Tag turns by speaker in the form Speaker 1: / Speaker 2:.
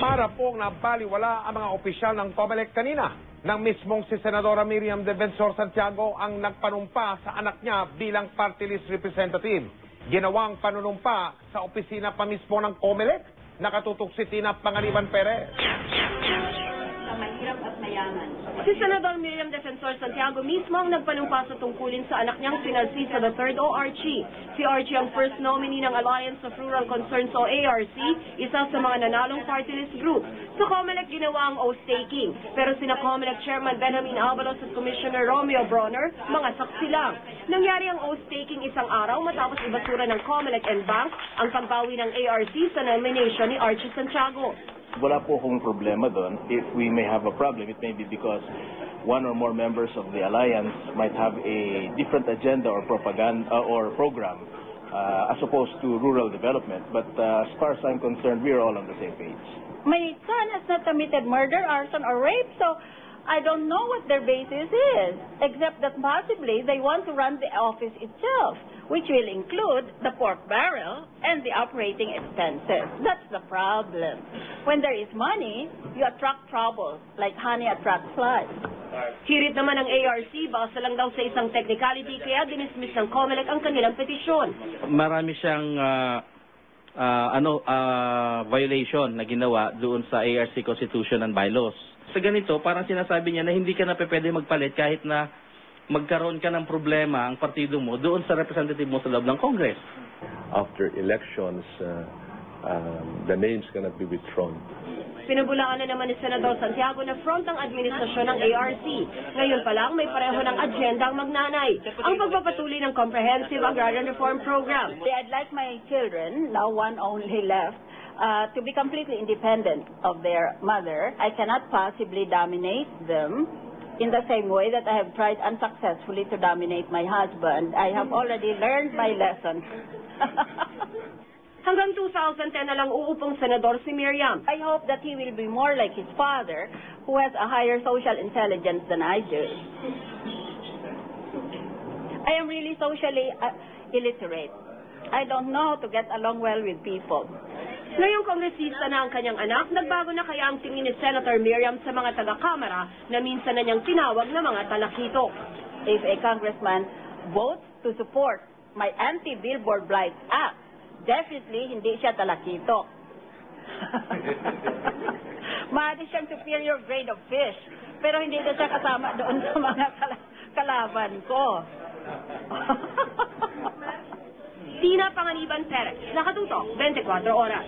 Speaker 1: Para pong nabaliwala ang mga opisyal ng COMELEC kanina nang mismong si Senadora Miriam Defensor Santiago ang nagpanumpa sa anak niya bilang party list representative. Ginawang panunumpa sa opisina pa mismo ng COMELEC. Nakatutok si Tina Panganiban Perez.
Speaker 2: Mahirap at mayaman. Si Senador Miriam Defensor Santiago mismo ang nagpanumpa sa tungkulin sa anak niyang si Narcisa III o Archie. Si Archie ang first nominee ng Alliance of Rural Concerns o ARC, isa sa mga nanalong party list group. Sa COMELEC ginawa ang oath-taking, pero sina COMELEC Chairman Benjamin Avalos at Commissioner Romeo Bronner, mga saksi lang. Nangyari ang oath-taking isang araw matapos ibasura ng COMELEC and Bank ang pagbawi ng ARC sa nomination ni Archie Santiago.
Speaker 3: Wala po akong problema doon. If we may have a problem, it may be because one or more members of the alliance might have a different agenda or propaganda or program as opposed to rural development. But as far as I'm concerned, we are all on the same page.
Speaker 4: My son has not committed murder, arson, or rape, so I don't know what their basis is, except that possibly they want to run the office itself, which will include the pork barrel and the operating expenses. That's the problem. When there is money, you attract trouble, like honey attracts flies.
Speaker 2: Hirit naman ng ARC, base lang daw sa isang technicality, kaya dinismiss ng COMELEC ang kanilang petisyon.
Speaker 5: Marami siyang violation na ginawa doon sa ARC Constitution and Bylaws. Sa ganito, parang sinasabi niya na hindi ka na pwede magpalit kahit na magkaroon ka ng problema ang partido mo doon sa representative mo sa loob ng Congress.
Speaker 6: After elections, the names cannot be withdrawn.
Speaker 2: Pinabulaan na naman ni Senador Santiago na front ang administrasyon ng ARC. Ngayon pa lang may pareho ng agenda ang magnanay, ang pagpapatuloy ng Comprehensive Agrarian Reform Program.
Speaker 4: I'd like my children, now one only left, to be completely independent of their mother. I cannot possibly dominate them in the same way that I have tried unsuccessfully to dominate my husband. I have already learned my lesson.
Speaker 2: Hanggang 2010 na lang uupong senador si Miriam.
Speaker 4: I hope that he will be more like his father, who has a higher social intelligence than I do. I am really socially illiterate. I don't know how to get along well with people.
Speaker 2: Ngayong kongresista na ang kanyang anak, nagbago na kaya ang tingin ni Senator Miriam sa mga taga-kamara na minsan na niyang tinawag na mga talakito.
Speaker 4: If a congressman votes to support my anti-billboard blight act, definitely hindi siya talakito. Maaari siyang superior grade of fish, pero hindi na siya kasama doon sa mga kalaban ko.
Speaker 2: Tina Panganiban Perez, nakatutok, 24 oras.